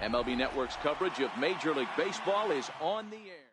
MLB Network's coverage of Major League Baseball is on the air.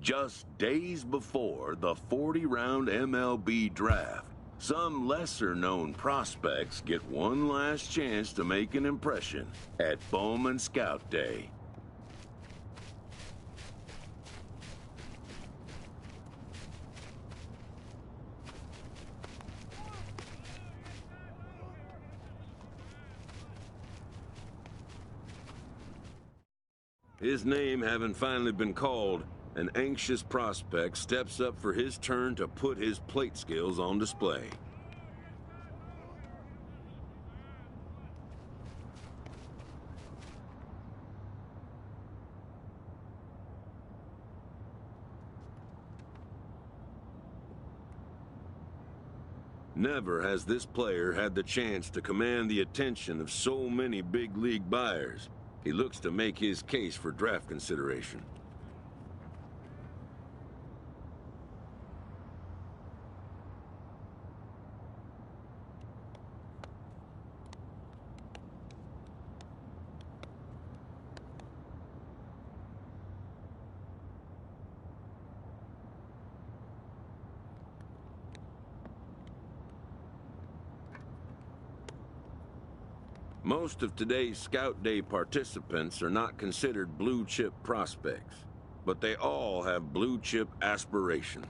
Just days before the 40-round MLB draft, some lesser-known prospects get one last chance to make an impression at Bowman Scout Day. His name having finally been called, an anxious prospect steps up for his turn to put his plate skills on display. Never has this player had the chance to command the attention of so many big league buyers. He looks to make his case for draft consideration. Most of today's Scout Day participants are not considered blue-chip prospects, but they all have blue-chip aspirations.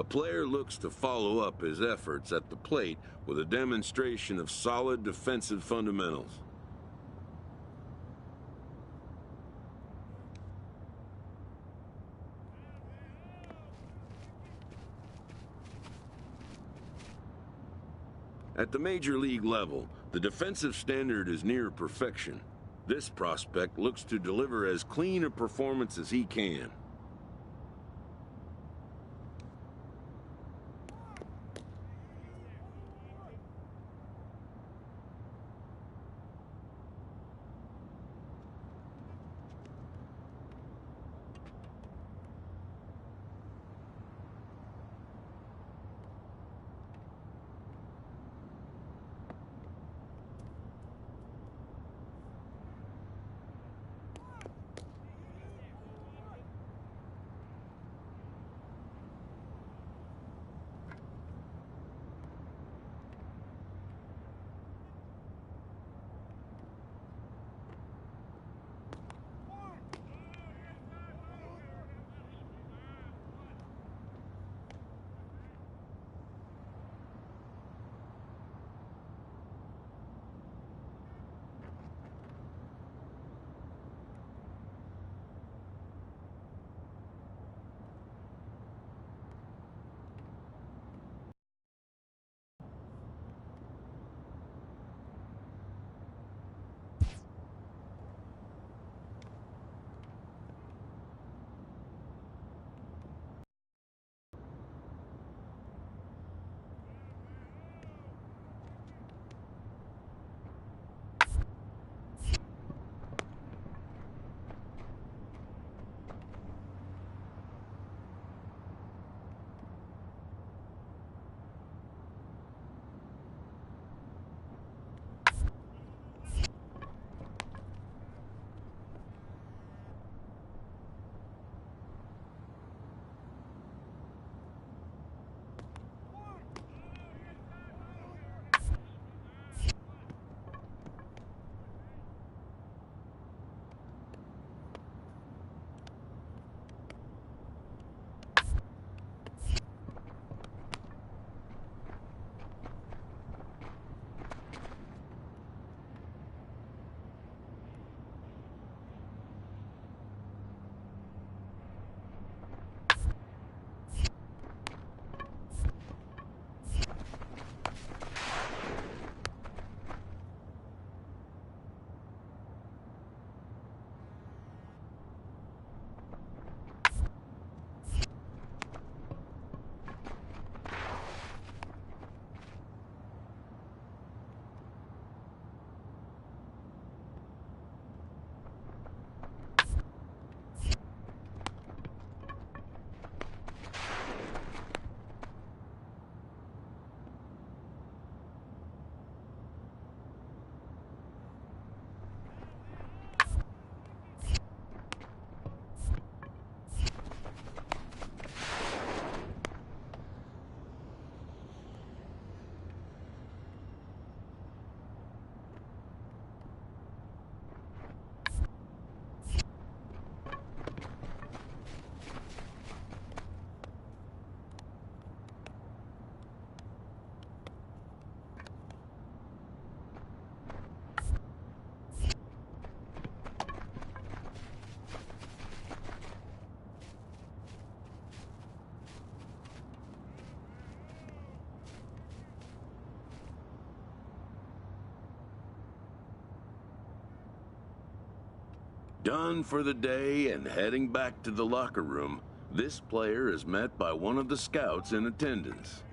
A player looks to follow up his efforts at the plate with a demonstration of solid defensive fundamentals. At the major league level, the defensive standard is near perfection. This prospect looks to deliver as clean a performance as he can. Done for the day and heading back to the locker room, this player is met by one of the scouts in attendance.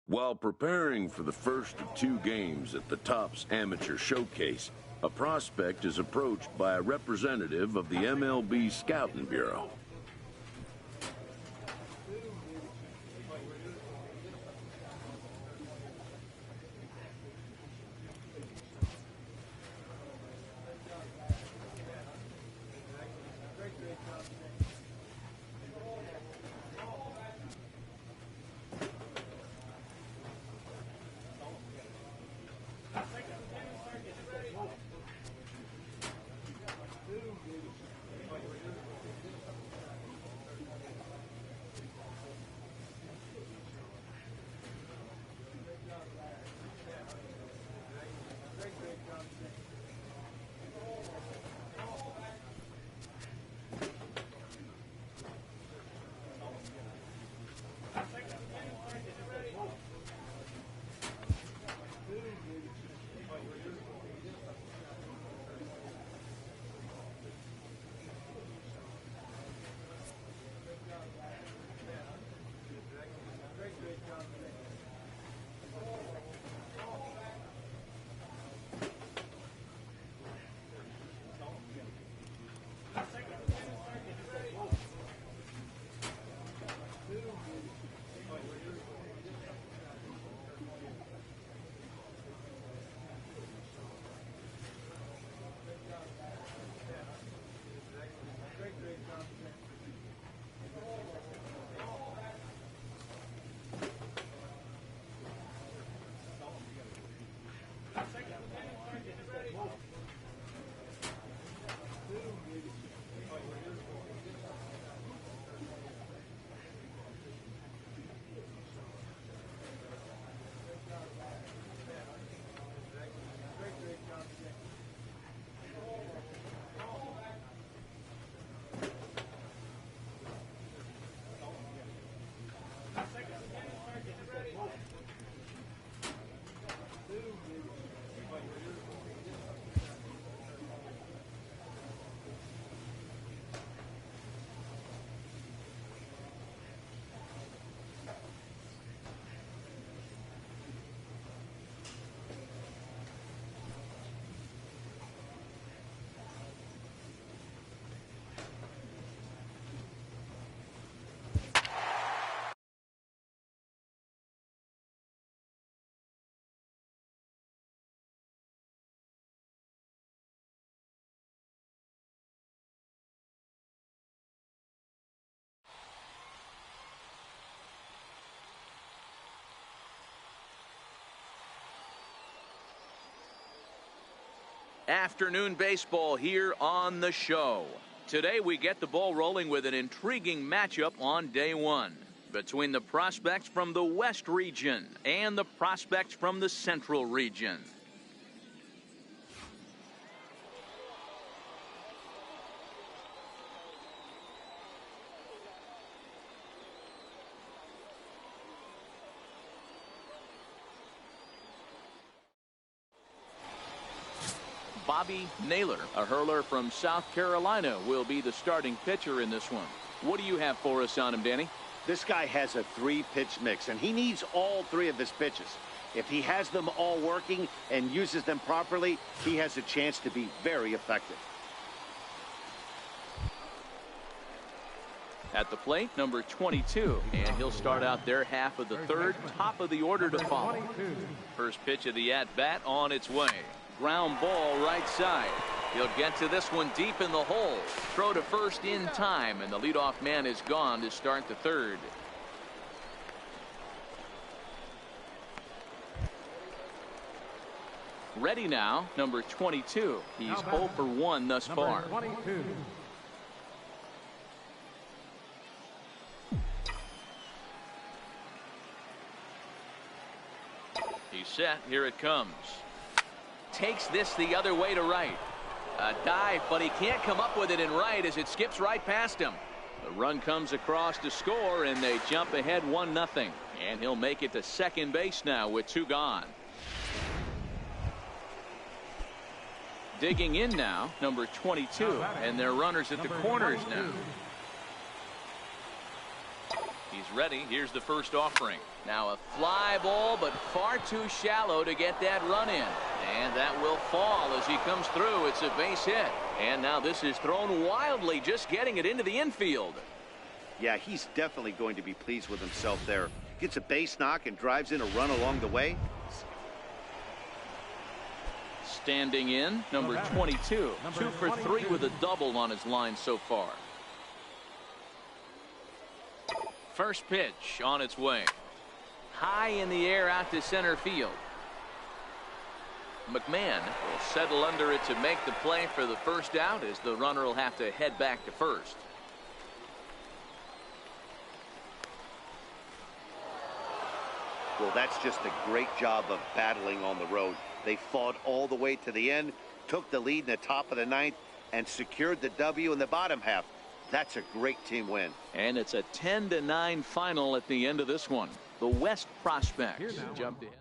While preparing for the first of 2 games at the Topps Amateur Showcase, a prospect is approached by a representative of the MLB Scouting Bureau. Afternoon baseball here on the show. Today we get the ball rolling with an intriguing matchup on day 1 between the prospects from the West region and the prospects from the Central region. Bobby Naylor, a hurler from South Carolina, will be the starting pitcher in this one. What do you have for us on him, Danny? This guy has a 3-pitch mix, and he needs all 3 of his pitches. If he has them all working and uses them properly, he has a chance to be very effective. At the plate, number 22, and he'll start out their half of the 3rd, top of the order to follow. First pitch of the at-bat on its way. Ground ball right side. He'll get to this one deep in the hole. Throw to first in time, and the leadoff man is gone to start the 3rd. Ready now, number 22. He's 0 for 1 thus far. 22. He's set. Here it comes. Takes this the other way to right. A dive, but he can't come up with it in right as it skips right past him. The run comes across to score, and they jump ahead 1-0. And he'll make it to second base now with 2 gone. Digging in now, number 22, and they're runners at the corners now. He's ready. Here's the first offering. Now a fly ball, but far too shallow to get that run in. And that will fall as he comes through. It's a base hit. And now this is thrown wildly, just getting it into the infield. Yeah, he's definitely going to be pleased with himself there. Gets a base knock and drives in a run along the way. Standing in, number 22. 2 for 3 with a double on his line so far. First pitch on its way. High in the air out to center field. McMahon will settle under it to make the play for the first out, as the runner will have to head back to first. Well, that's just a great job of battling on the road. They fought all the way to the end, took the lead in the top of the ninth, and secured the W in the bottom half. That's a great team win. And it's a 10-9 final at the end of this one. The West Prospects jumped ahead.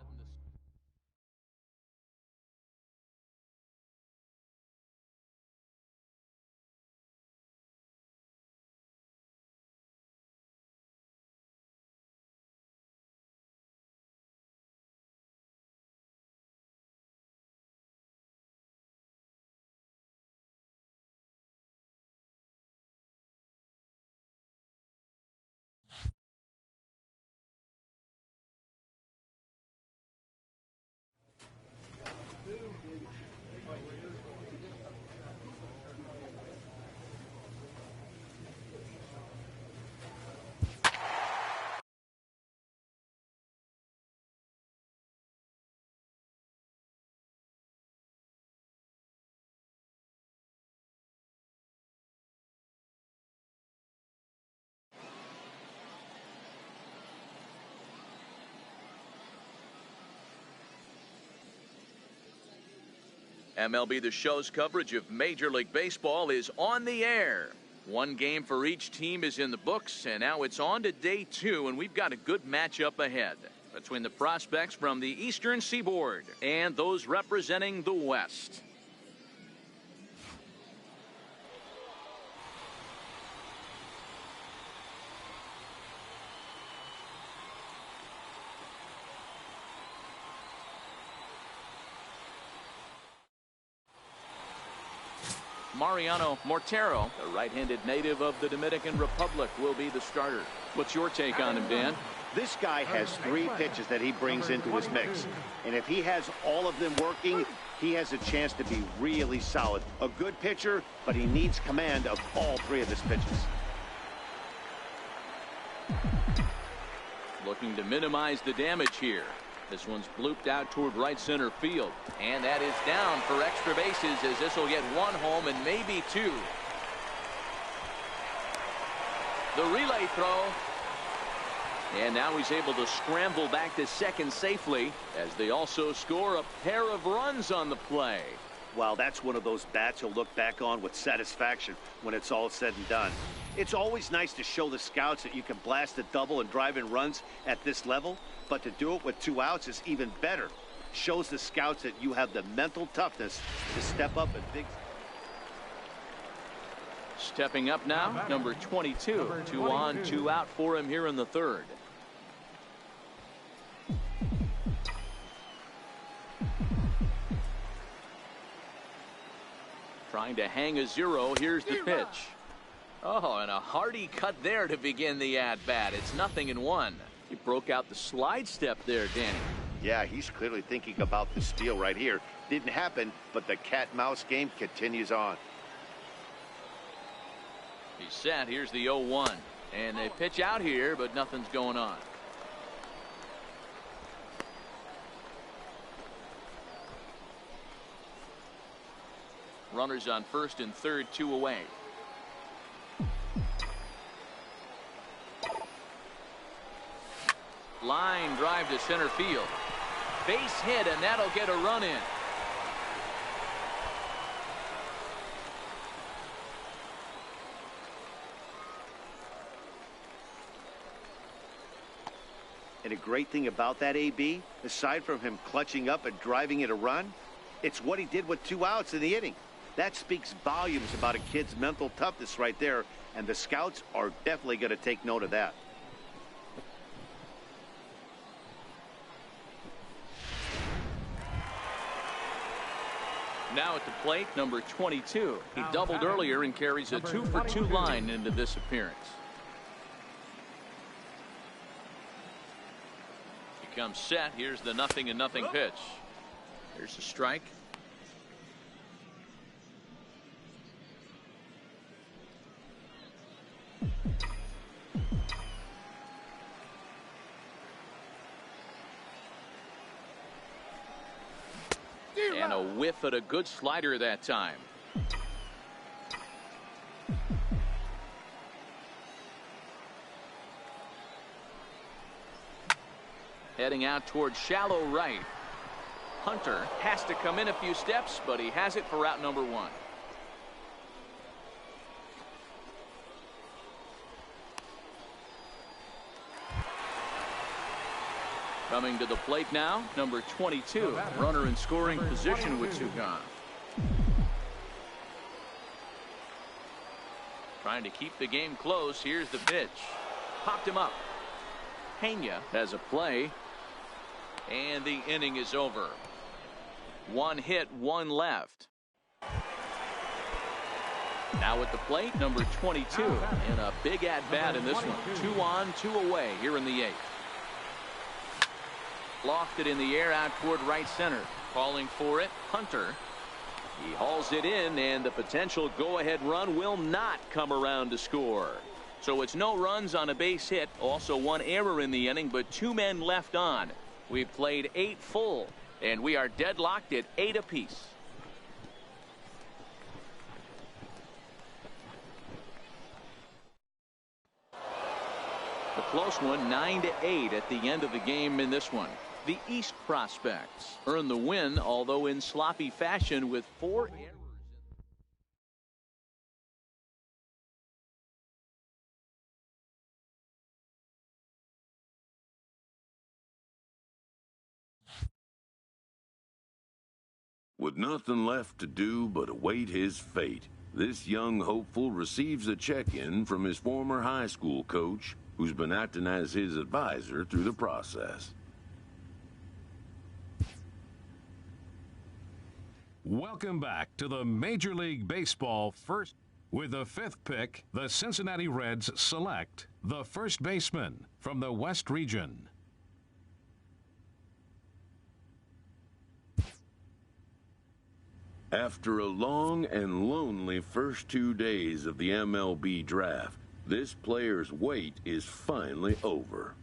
MLB The Show's coverage of Major League Baseball is on the air. One game for each team is in the books, and now it's on to day 2, and we've got a good matchup ahead between the prospects from the Eastern Seaboard and those representing the West. Mariano Mortero, the right-handed native of the Dominican Republic, will be the starter. What's your take on him, Dan? This guy has 3 pitches that he brings into his mix. And if he has all of them working, he has a chance to be really solid. A good pitcher, but he needs command of all 3 of his pitches. Looking to minimize the damage here. This one's blooped out toward right center field. And that is down for extra bases, as this will get 1 home and maybe 2. The relay throw. And now he's able to scramble back to second safely, as they also score a pair of runs on the play. Well, that's one of those bats you'll look back on with satisfaction when it's all said and done. It's always nice to show the scouts that you can blast a double and drive in runs at this level, but to do it with 2 outs is even better. Shows the scouts that you have the mental toughness to step up and big. Stepping up now, number 22. 2 on, 2 out for him here in the 3rd. Trying to hang a 0. Here's the pitch. Oh, and a hearty cut there to begin the at-bat. It's 0-1. He broke out the slide step there, Danny. Yeah, he's clearly thinking about the steal right here. Didn't happen, but the cat-mouse game continues on. He's set. Here's the 0-1. And they pitch out here, but nothing's going on. Runners on first and third, 2 away. Line drive to center field. Base hit, and that'll get a run in. And a great thing about that, AB, aside from him clutching up and driving it a run, it's what he did with 2 outs in the inning. That speaks volumes about a kid's mental toughness right there, and the scouts are definitely going to take note of that. Now at the plate, number 22. He doubled earlier and carries a 2-for-2 line into this appearance. He comes set. Here's the 0-0 pitch. Here's a strike. And a whiff at a good slider that time. Heading out towards shallow right. Hunter has to come in a few steps, but he has it for out number 1. Coming to the plate now, number 22. Runner in scoring position with 2 gone. Trying to keep the game close. Here's the pitch. Popped him up. Pena has a play. And the inning is over. 1 hit, 1 left. Now at the plate, number 22. And a big at-bat in this one. 2 on, 2 away here in the 8th. Lofted in the air out toward right center. Calling for it, Hunter. He hauls it in, and the potential go-ahead run will not come around to score. So it's no runs on a base hit. Also 1 error in the inning, but 2 men left on. We've played 8 full, and we are deadlocked at 8 apiece. A close one, 9-8 at the end of the game in this one. The East Prospects earn the win, although in sloppy fashion with 4 errors. With nothing left to do but await his fate, this young hopeful receives a check-in from his former high school coach, who's been acting as his advisor through the process. Welcome back to the Major League Baseball first. With the 5th pick, the Cincinnati Reds select the first baseman from the West Region. After a long and lonely first 2 days of the MLB draft, this player's wait is finally over.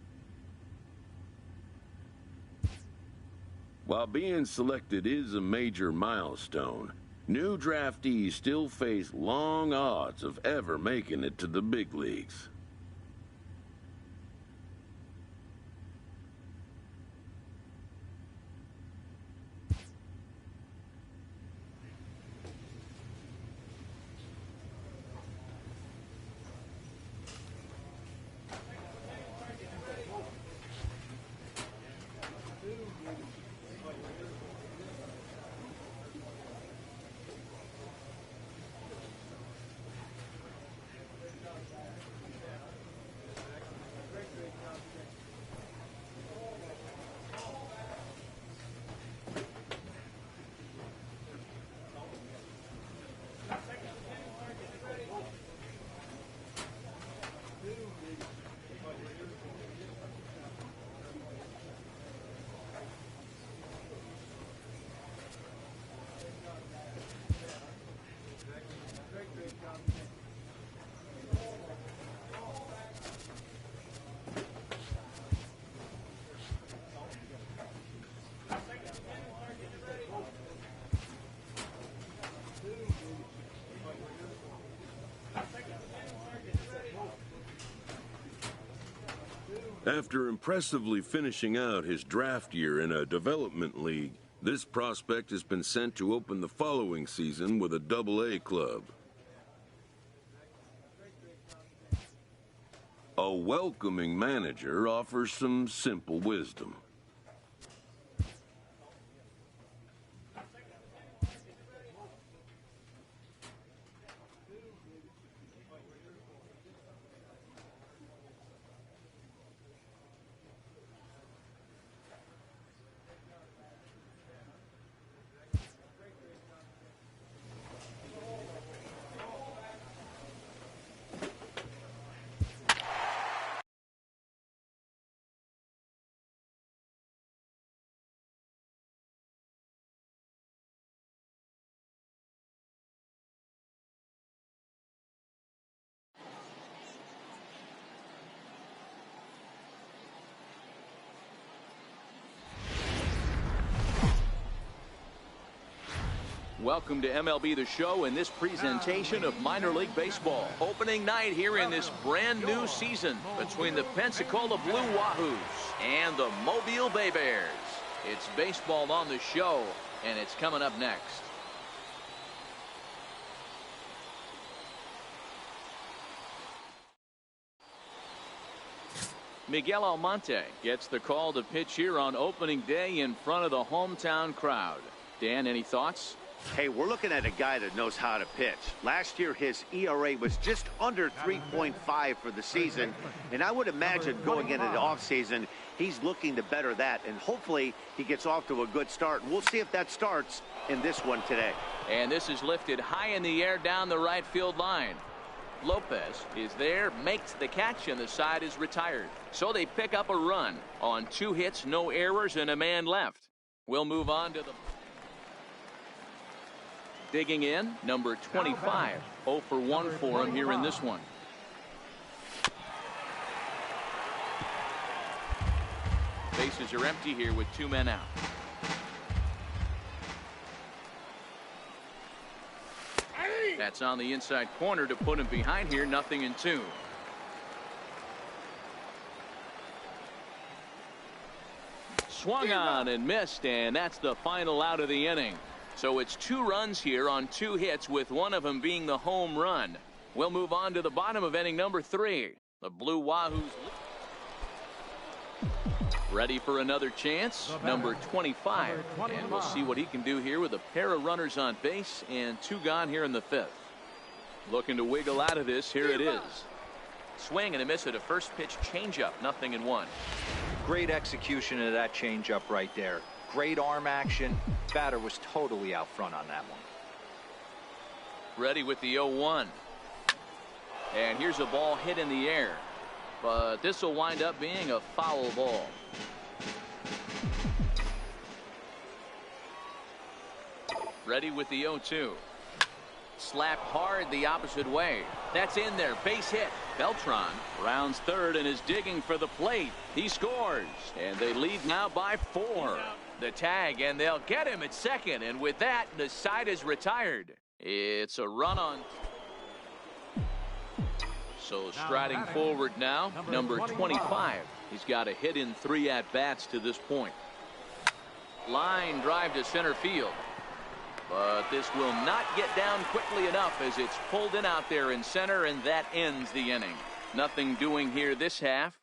While being selected is a major milestone, new draftees still face long odds of ever making it to the big leagues. After impressively finishing out his draft year in a development league, this prospect has been sent to open the following season with a Double-A club. A welcoming manager offers some simple wisdom. Welcome to MLB The Show and this presentation of minor league baseball. Opening night here in this brand new season between the Pensacola Blue Wahoos and the Mobile Bay Bears. It's baseball on the show, and it's coming up next. Miguel Almonte gets the call to pitch here on opening day in front of the hometown crowd. Dan, any thoughts? Hey, we're looking at a guy that knows how to pitch. Last year, his ERA was just under 3.5 for the season, and I would imagine going into the offseason, he's looking to better that, and hopefully he gets off to a good start. We'll see if that starts in this one today. And this is lifted high in the air down the right field line. Lopez is there, makes the catch, and the side is retired. So they pick up a run on 2 hits, no errors, and a man left. We'll move on to the... Digging in, number 25. 0 for 1 for him here in this one. Bases are empty here with 2 men out. That's on the inside corner to put him behind here. 0-2. Swung on and missed, and that's the final out of the inning. So it's 2 runs here on 2 hits, with one of them being the home run. We'll move on to the bottom of inning number 3. The Blue Wahoos ready for another chance. Number 25. And we'll see what he can do here with a pair of runners on base and 2 gone here in the 5th. Looking to wiggle out of this. Here it is. Swing and a miss at a first pitch changeup. 0-1. Great execution of that changeup right there. Great arm action. Batter was totally out front on that one. Ready with the 0-1. And here's a ball hit in the air. But this will wind up being a foul ball. Ready with the 0-2. Slapped hard the opposite way. That's in there. Base hit. Beltran rounds third and is digging for the plate. He scores. And they lead now by 4. The tag, and they'll get him at second. And with that, the side is retired. It's a run on. So striding forward now, number 25. He's got a hit in 3 at-bats to this point. Line drive to center field. But this will not get down quickly enough as it's pulled in out there in center, and that ends the inning. Nothing doing here this half.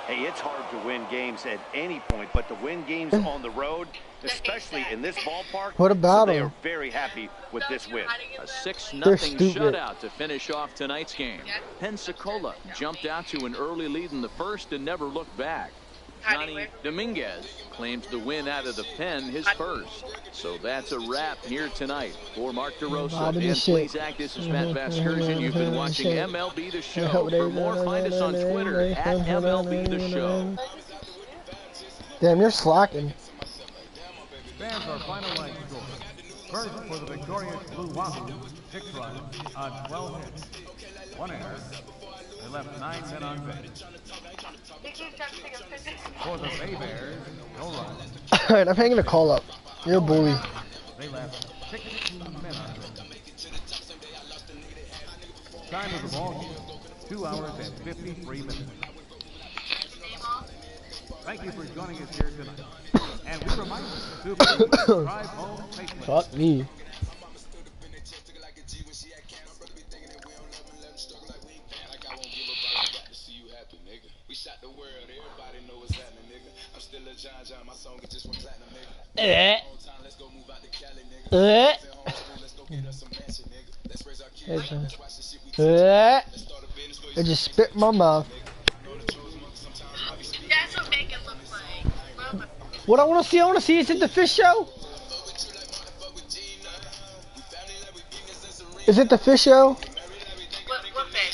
Hey, it's hard to win games at any point, but to win games on the road, especially in this ballpark, what about they him? are very happy with this win. A 6-0 shutout to finish off tonight's game. Pensacola jumped out to an early lead in the first and never looked back. Johnny Dominguez claims the win out of the pen, his first. So that's a wrap here tonight. For Mark DeRosa and Plesac, this is Matt Vasgersian. You've been watching MLB The Show. For more, find us on Twitter at MLB The Show. Damn, you're slacking. Fans are final line score. First for the victorious Blue Wahoos, 6 runs on 12 hits. 1 error. They left 9 men on base. For the Bay Bears, no runs. Alright, I'm hanging a call up. You're a bully. They left 16 men on base. Time of the ball game, 2 hours and 53 minutes. Thank you for joining us here tonight. And we remind you to please drive home safely. Fuck me. I just spit in my mouth. That's what make it look like. What I want to see is it the fish show? Is it the fish show?